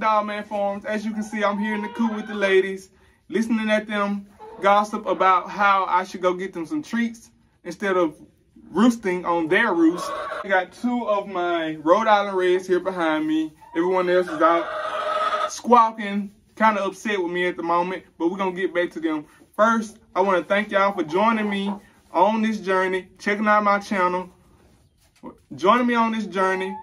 Dogman Farms. As you can see, I'm here in the coop with the ladies, listening at them gossip about how I should go get them some treats instead of roosting on their roost. I got two of my Rhode Island Reds here behind me. Everyone else is out squawking, kind of upset with me at the moment, but we're going to get back to them. First, I want to thank y'all for joining me on this journey, checking out my channel, joining me on this journey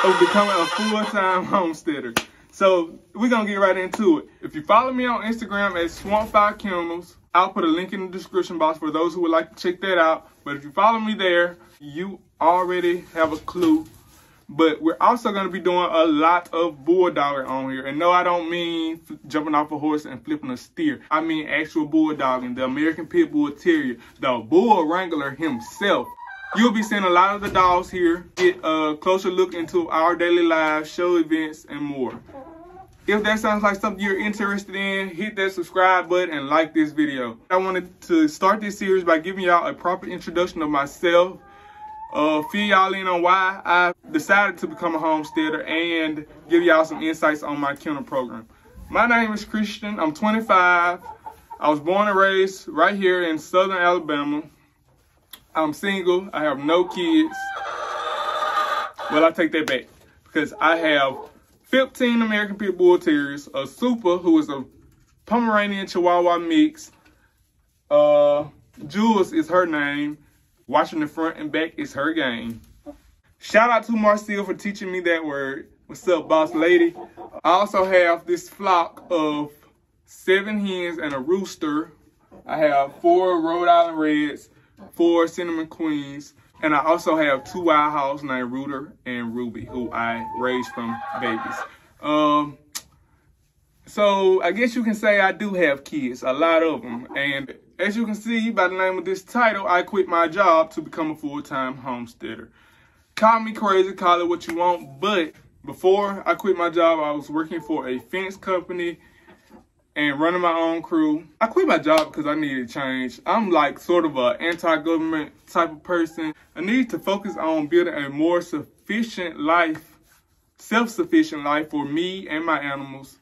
of becoming a full-time homesteader. So we're going to get right into it. If you follow me on Instagram at Swamp5 Kennels, I'll put a link in the description box for those who would like to check that out. But if you follow me there, you already have a clue. But we're also going to be doing a lot of bulldogging on here. And no, I don't mean jumping off a horse and flipping a steer. I mean actual bulldogging, the American Pit Bull Terrier, the bull wrangler himself. You'll be seeing a lot of the dogs here, get a closer look into our daily lives, show events, and more. If that sounds like something you're interested in, hit that subscribe button and like this video. I wanted to start this series by giving y'all a proper introduction of myself, fill y'all in on why I decided to become a homesteader, and give y'all some insights on my kennel program. My name is Christian. I'm 25. I was born and raised right here in Southern Alabama. I'm single. I have no kids. Well, I take that back because I have 15 American Pit Bull Terriers, a Super who is a Pomeranian Chihuahua mix. Jules is her name. Watching the front and back is her game. Shout out to Marcel for teaching me that word. What's up, boss lady? I also have this flock of 7 hens and a rooster. I have 4 Rhode Island Reds, 4 Cinnamon Queens, and I also have 2 wild hogs named Rooter and Ruby, who I raised from babies. So I guess you can say I do have kids, a lot of them. And as you can see by the name of this title, I quit my job to become a full-time homesteader. Call me crazy, call it what you want, but before I quit my job, I was working for a fence company and running my own crew. I quit my job because I needed change. I'm like sort of an anti-government type of person. I need to focus on building a more sufficient life, self-sufficient life for me and my animals.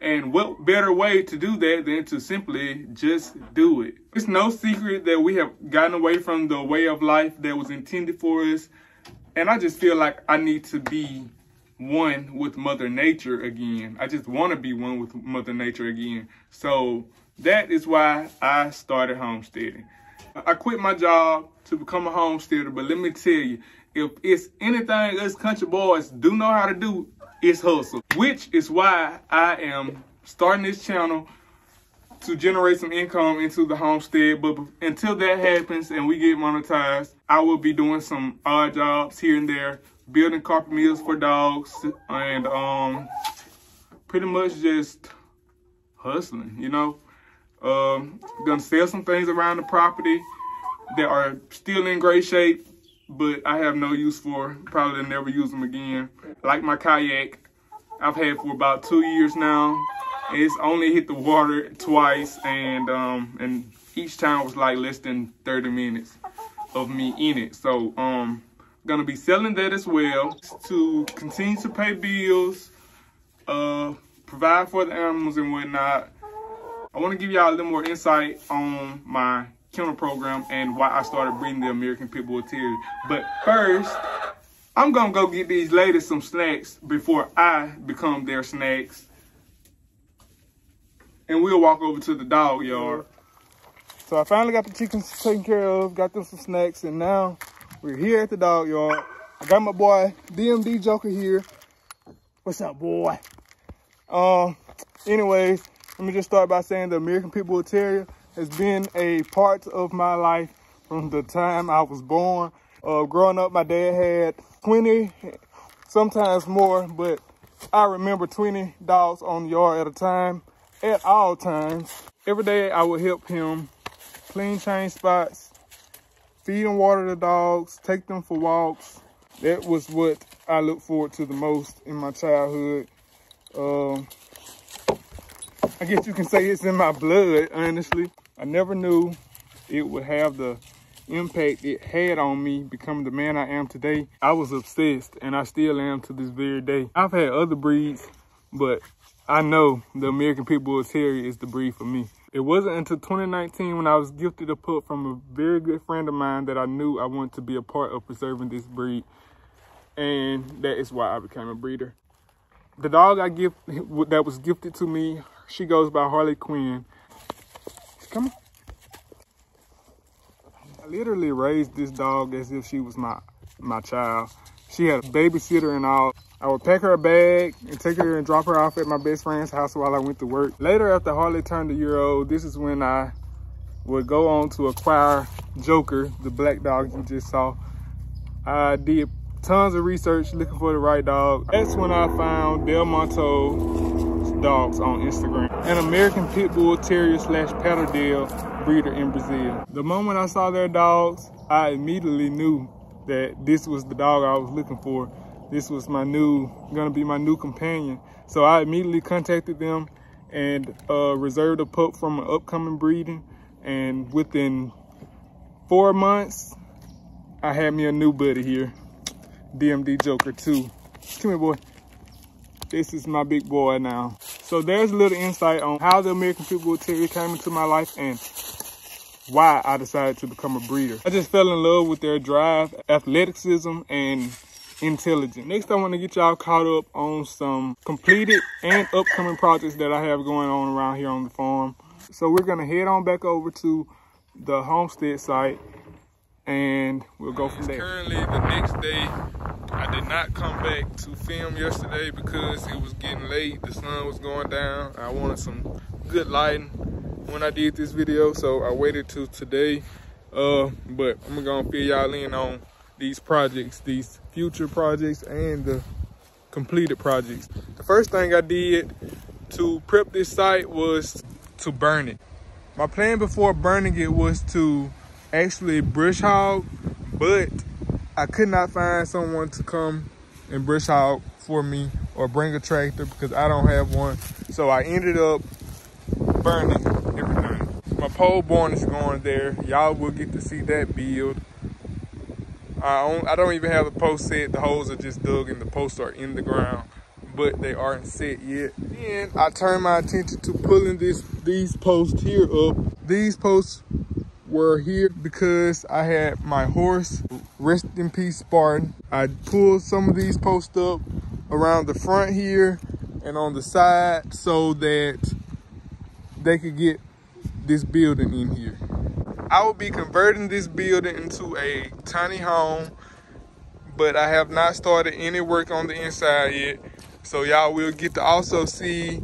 And what better way to do that than to simply just do it? It's no secret that we have gotten away from the way of life that was intended for us. And I just feel like I need to be one with Mother Nature again. I just want to be one with Mother Nature again. So that is why I started homesteading. I quit my job to become a homesteader, but let me tell you, if it's anything us country boys do know how to do, it's hustle. Which is why I am starting this channel to generate some income into the homestead. But until that happens and we get monetized, I will be doing some odd jobs here and there, building carpet meals for dogs, and pretty much just hustling, you know. Gonna sell some things around the property that are still in great shape, but I have no use for, probably never use them again. Like my kayak, I've had for about 2 years now. It's only hit the water twice, and each time was like less than 30 minutes of me in it. So gonna be selling that as well to continue to pay bills, provide for the animals and whatnot. I want to give y'all a little more insight on my kennel program and why I started breeding the American Pit Bull Terrier. But first, I'm gonna go get these ladies some snacks before I become their snacks. And we'll walk over to the dog yard. So I finally got the chickens taken care of, got them some snacks, and now we're here at the dog yard. I got my boy DMD Joker here. What's up, boy? Anyways, let me just start by saying the American Pit Bull Terrier has been a part of my life from the time I was born. Growing up, my dad had 20, sometimes more, but I remember 20 dogs on the yard at a time, at all times. Every day I would help him clean change spots, feed and water the dogs, take them for walks. That was what I look forward to the most in my childhood. I guess you can say it's in my blood, honestly. I never knew it would have the impact it had on me becoming the man I am today. I was obsessed, and I still am to this very day. I've had other breeds but I know the American Pit Bull Terrier is the breed for me. It wasn't until 2019 when I was gifted a pup from a very good friend of mine that I knew I wanted to be a part of preserving this breed. And that is why I became a breeder. The dog that was gifted to me, she goes by Harley Quinn. Come on. I literally raised this dog as if she was my child. She had a babysitter and all. I would pack her a bag and take her and drop her off at my best friend's house while I went to work. Later, after Harley turned a year old, this is when I would go on to acquire Joker, the black dog you just saw. I did tons of research looking for the right dog. That's when I found Del Monto's dogs on Instagram. An American Pit Bull Terrier / Patterdale breeder in Brazil. The moment I saw their dogs, I immediately knew that this was the dog I was looking for. This was gonna be my new companion. So I immediately contacted them and reserved a pup from an upcoming breeding. And within 4 months, I had me a new buddy here, DMD Joker 2. Come here, boy. This is my big boy now. So there's a little insight on how the American Pit Bull Terrier came into my life and why I decided to become a breeder. I just fell in love with their drive, athleticism, and intelligence. Next, I want to get y'all caught up on some completed and upcoming projects that I have going on around here on the farm. So we're gonna head on back over to the homestead site and we'll go from there. It's currently the next day. I did not come back to film yesterday because it was getting late. The sun was going down. I wanted some good lighting when I did this video, so I waited till today. But I'm gonna fill y'all in on these projects, these future projects and the completed projects. The first thing I did to prep this site was to burn it. My plan before burning it was to actually brush hog, but I could not find someone to come and brush hog for me or bring a tractor because I don't have one. So I ended up burning everything. My pole barn is going there. Y'all will get to see that build. I don't even have the post set. The holes are just dug and the posts are in the ground, but they aren't set yet. Then I turned my attention to pulling these posts here up. These posts were here because I had my horse, rest in peace Spartan. I pulled some of these posts up around the front here and on the side so that they could get this building in here. I will be converting this building into a tiny home, but I have not started any work on the inside yet. So y'all will get to also see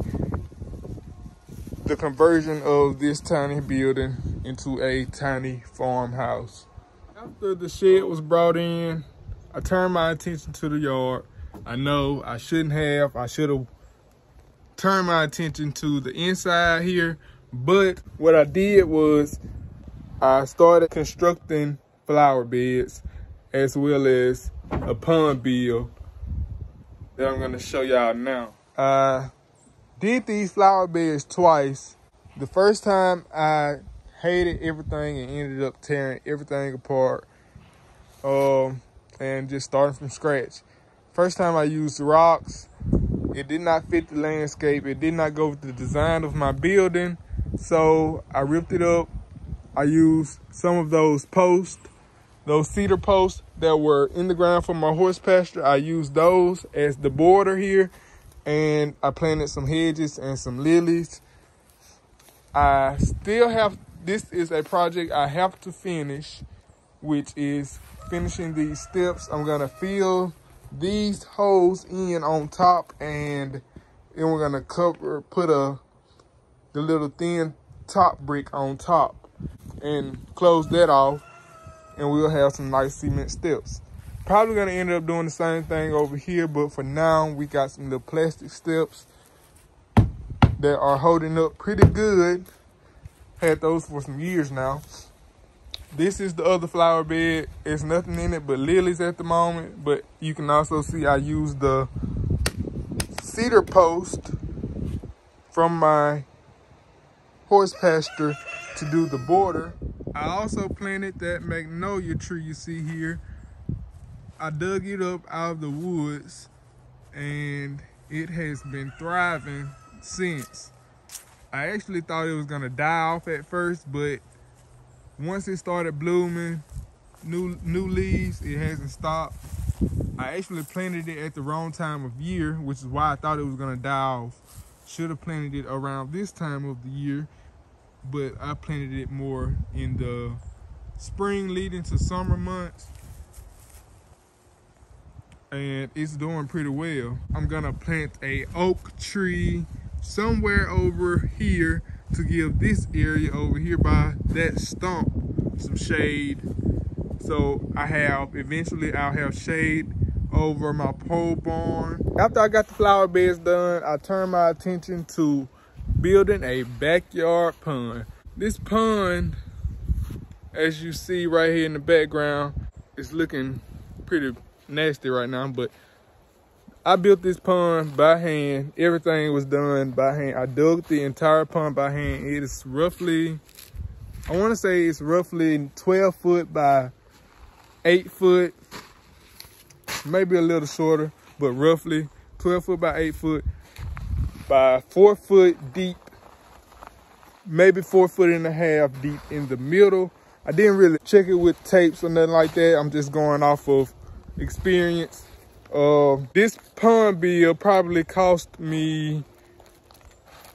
the conversion of this tiny building into a tiny farmhouse. After the shed was brought in, I turned my attention to the yard. I know I shouldn't have. I should have turned my attention to the inside here. But what I did was I started constructing flower beds as well as a pond build that I'm gonna show y'all now. I did these flower beds twice. The first time I hated everything and ended up tearing everything apart and just starting from scratch. First time I used rocks. It did not fit the landscape. It did not go with the design of my building. So I ripped it up. I used some of those posts, those cedar posts that were in the ground for my horse pasture. I used those as the border here, and I planted some hedges and some lilies. I still have, this is a project I have to finish, which is finishing these steps. I'm gonna fill these holes in on top, and then we're gonna put the little thin top brick on top and close that off, and we'll have some nice cement steps. Probably gonna end up doing the same thing over here, but for now we got some little plastic steps that are holding up pretty good. Had those for some years now. This is the other flower bed. There's nothing in it but lilies at the moment, but you can also see I used the cedar post from my horse pasture to do the border. I also planted that magnolia tree you see here. I dug it up out of the woods and it has been thriving since. I actually thought it was gonna die off at first, but once it started blooming new leaves, it hasn't stopped. I actually planted it at the wrong time of year, which is why I thought it was gonna die off. Should have planted it around this time of the year, but I planted it more in the spring leading to summer months, and it's doing pretty well. I'm gonna plant a oak tree somewhere over here to give this area over here by that stump some shade. So eventually I'll have shade over my pole barn. After I got the flower beds done, I turned my attention to building a backyard pond. This pond, as you see right here in the background, is looking pretty nasty right now, but I built this pond by hand. Everything was done by hand. I dug the entire pond by hand. It is roughly, I want to say it's roughly 12 foot by 8 foot, maybe a little shorter, but roughly 12 foot by 8 foot by 4 foot deep, maybe 4.5 foot deep in the middle. I didn't really check it with tapes or nothing like that. I'm just going off of experience. This pond bill probably cost me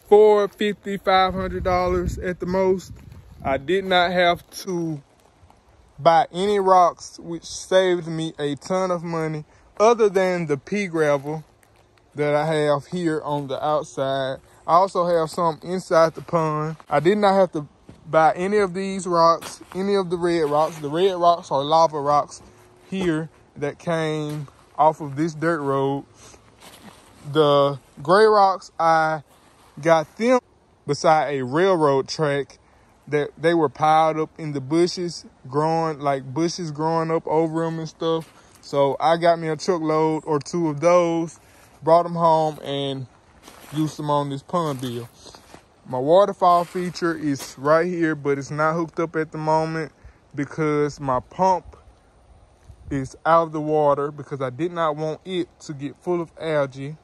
$450, $500 at the most. I did not have to buy any rocks, which saved me a ton of money, other than the pea gravel that I have here on the outside. I also have some inside the pond. I did not have to buy any of these rocks, any of the red rocks. The red rocks are lava rocks here that came off of this dirt road. The gray rocks, I got them beside a railroad track that they were piled up in the bushes, growing up over them and stuff. So I got me a truckload or two of those, brought them home and used them on this pond bill. My waterfall feature is right here, but it's not hooked up at the moment because my pump is out of the water, because I did not want it to get full of algae,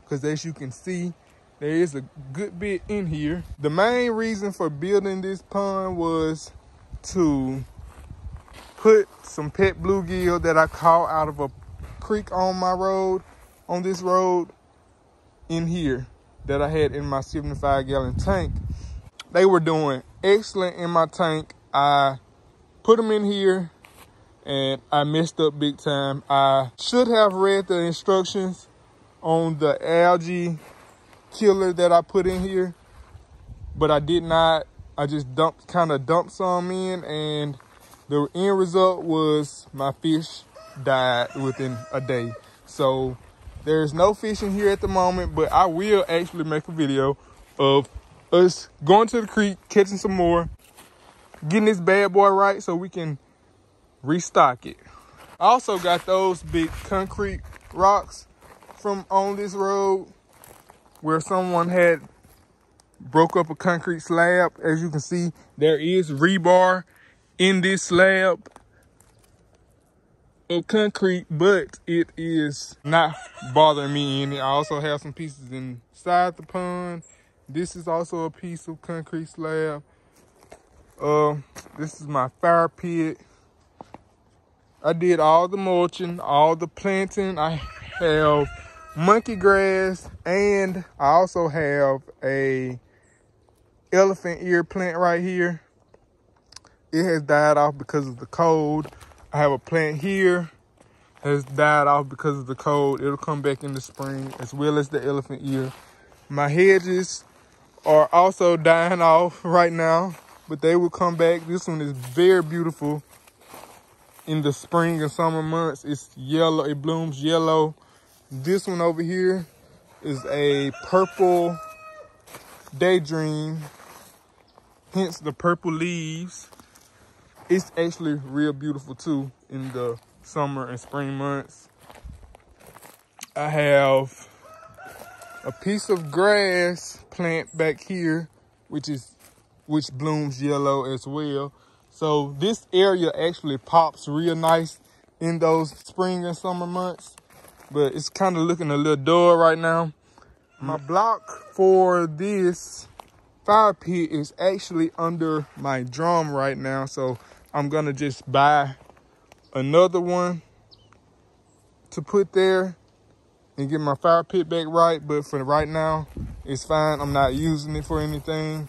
because as you can see, there is a good bit in here. The main reason for building this pond was to put some pet bluegill that I caught out of a creek on this road in here that I had in my 75-gallon tank. They were doing excellent in my tank. I put them in here and I messed up big time. I should have read the instructions on the algae killer that I put in here, but I did not. I just kind of dumped some in, and the end result was my fish died within a day. So there's no fish in here at the moment, but I will actually make a video of us going to the creek, catching some more, getting this bad boy right so we can restock it. I also got those big concrete rocks from on this road where someone had broke up a concrete slab. As you can see, there is rebar in this slab of concrete, but it is not bothering me any. I also have some pieces inside the pond. This is also a piece of concrete slab. This is my fire pit. I did all the mulching, all the planting. I have monkey grass, and I also have a elephant ear plant right here. It has died off because of the cold. I have a plant here has died off because of the cold. It'll come back in the spring, as well as the elephant ear. My hedges are also dying off right now, but they will come back. This one is very beautiful in the spring and summer months. It's yellow, it blooms yellow. This one over here is a purple daydream, hence the purple leaves. It's actually real beautiful too in the summer and spring months. I have a piece of grass plant back here, which blooms yellow as well. So this area actually pops real nice in those spring and summer months. but it's kind of looking a little dull right now. My block for this fire pit is actually under my drum right now, so I'm gonna just buy another one to put there and get my fire pit back right. But for right now, it's fine. I'm not using it for anything.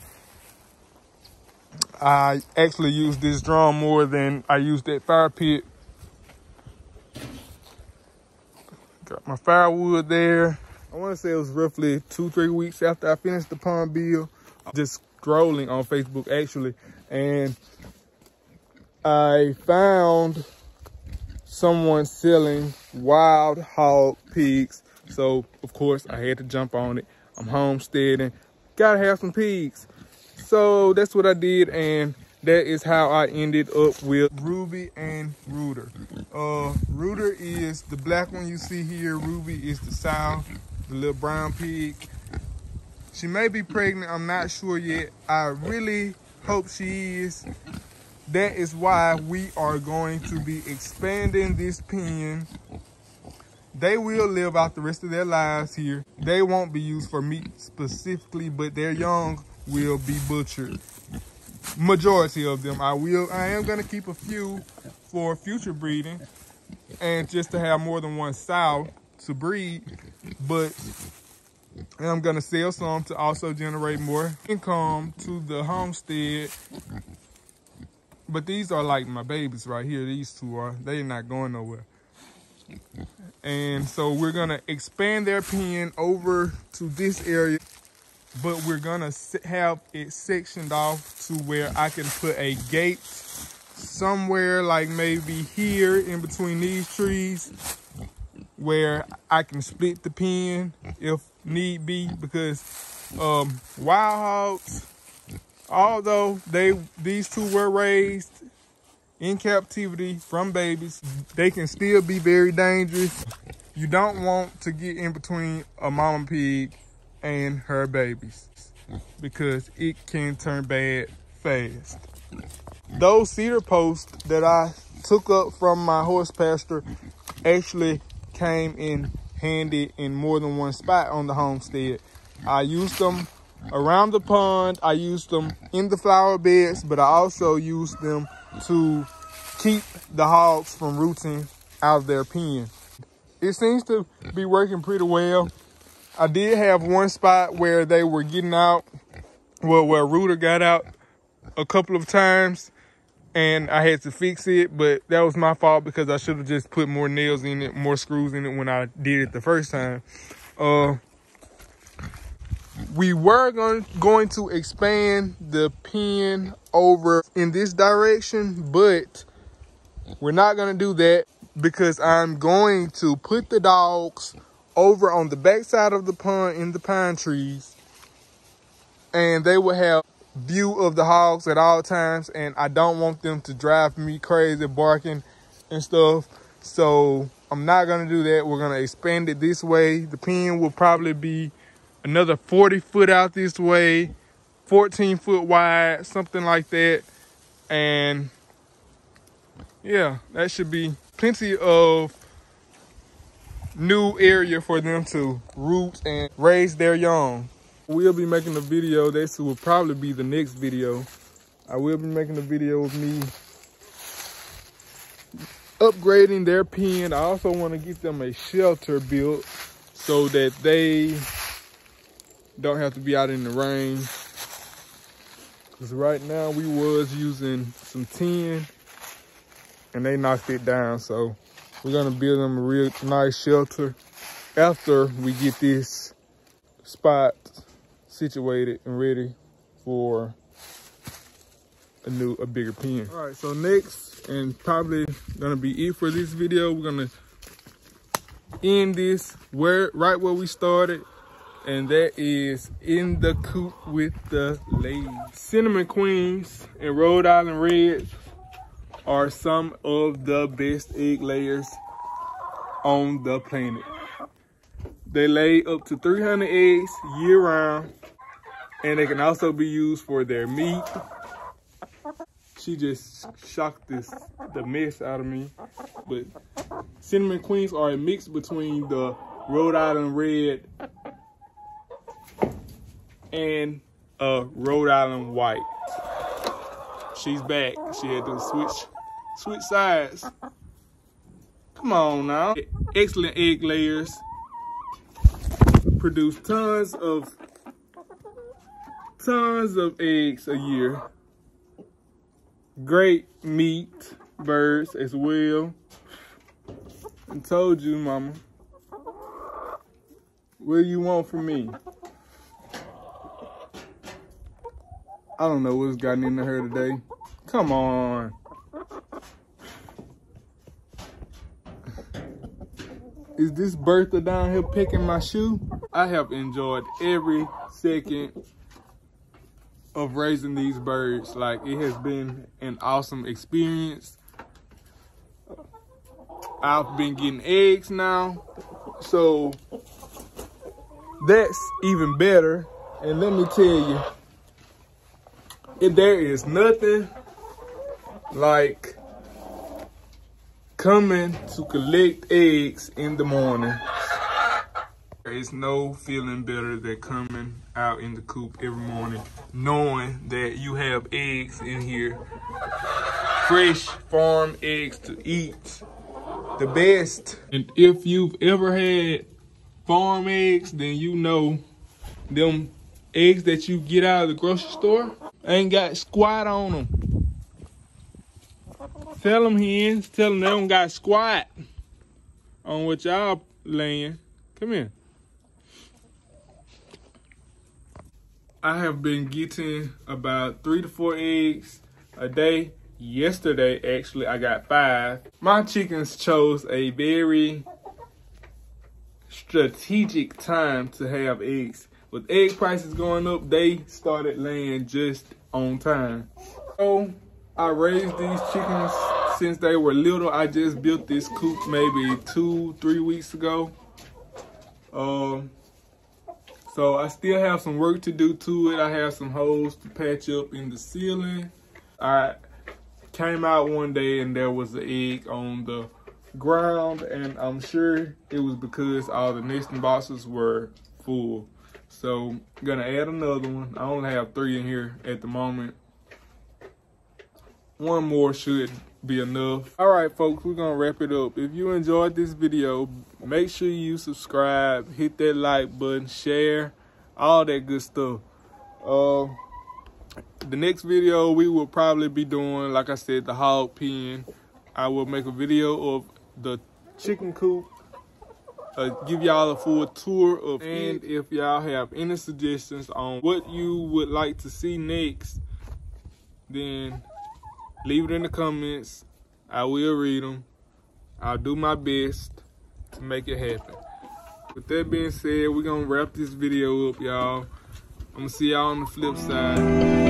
I actually use this drum more than I use that fire pit. Got my firewood there. I want to say it was roughly 2-3 weeks after I finished the pond bill. Just scrolling on Facebook actually, and I found someone selling wild hog pigs. So of course I had to jump on it. I'm homesteading, gotta have some pigs. So that's what I did, and that is how I ended up with Ruby and Rooter. Rooter is the black one you see here. Ruby is the sow, the little brown pig. She may be pregnant, I'm not sure yet. I really hope she is. That is why we are going to be expanding this pen. They will live out the rest of their lives here. They won't be used for meat specifically, but their young will be butchered. Majority of them. I am gonna keep a few for future breeding and just to have more than one sow to breed, but I'm gonna sell some to also generate more income to the homestead. But these are like my babies right here. These two are, they're not going nowhere. And so we're gonna expand their pen over to this area, but we're gonna have it sectioned off to where I can put a gate somewhere, like maybe here in between these trees, where I can split the pen if need be, because wild hogs, although these two were raised in captivity from babies, they can still be very dangerous. You don't want to get in between a mama pig and her babies because it can turn bad fast. Those cedar posts that I took up from my horse pasture actually came in handy in more than one spot on the homestead. I used them around the pond, I used them in the flower beds, but I also used them to keep the hogs from rooting out of their pen. It seems to be working pretty well. I did have one spot where they were getting out, well, where Rooter got out a couple of times, and I had to fix it, but that was my fault because I should have just put more nails in it, more screws in it when I did it the first time. We were going to expand the pen over in this direction, but we're not going to do that because I'm going to put the dogs over on the back side of the pond in the pine trees, and they will have view of the hogs at all times, and I don't want them to drive me crazy barking and stuff. So I'm not going to do that. We're going to expand it this way. The pen will probably be another 40 foot out this way, 14 foot wide, something like that. And yeah, that should be plenty of new area for them to root and raise their young. We'll be making a video. This will probably be the next video. I will be making a video of me upgrading their pen. I also want to get them a shelter built so that they don't have to be out in the rain. Because right now we was using some tin and they knocked it down. So we're gonna build them a real nice shelter after we get this spot situated and ready for a bigger pen. All right, so next, and probably gonna be it for this video, we're gonna end this right where we started, and that is in the coop with the ladies. Cinnamon Queens and Rhode Island Reds are some of the best egg layers on the planet. They lay up to 300 eggs year round, and they can also be used for their meat. She just shocked the mess out of me, but cinnamon queens are a mix between the Rhode Island red and Rhode Island white. She's back. She had to switch sides. Come on now. Excellent egg layers. Produce tons of eggs a year. Great meat birds as well. I told you, mama. What do you want from me? I don't know what's gotten into her today. Come on. Is this Bertha down here picking my shoe? I have enjoyed every second of raising these birds. Like, it has been an awesome experience. I've been getting eggs now, so that's even better. And let me tell you, there is nothing like coming to collect eggs in the morning. There is no feeling better than coming out in the coop every morning, knowing that you have eggs in here, fresh farm eggs to eat, the best. And if you've ever had farm eggs, then you know them eggs that you get out of the grocery store ain't got squat on them. Tell them hens, tell them they don't got squat on what y'all laying. Come here. I have been getting about 3 to 4 eggs a day. Yesterday, actually, I got 5. My chickens chose a very strategic time to have eggs. With egg prices going up, they started laying just on time. So I raised these chickens since they were little. I just built this coop maybe 2-3 weeks ago. So I still have some work to do to it. I have some holes to patch up in the ceiling. I came out one day and there was an egg on the ground, and I'm sure it was because all the nesting boxes were full. So I'm gonna add another one. I only have 3 in here at the moment. One more should be enough. All right, folks, we're gonna wrap it up. If you enjoyed this video, make sure you subscribe, hit that like button, share, all that good stuff. The next video we will probably be doing, like I said, the hog pen. I will make a video of the chicken coop, give y'all a full tour of it. And if y'all have any suggestions on what you would like to see next, then leave it in the comments. I will read them. I'll do my best to make it happen. With that being said, we're gonna wrap this video up, y'all. I'm gonna see y'all on the flip side.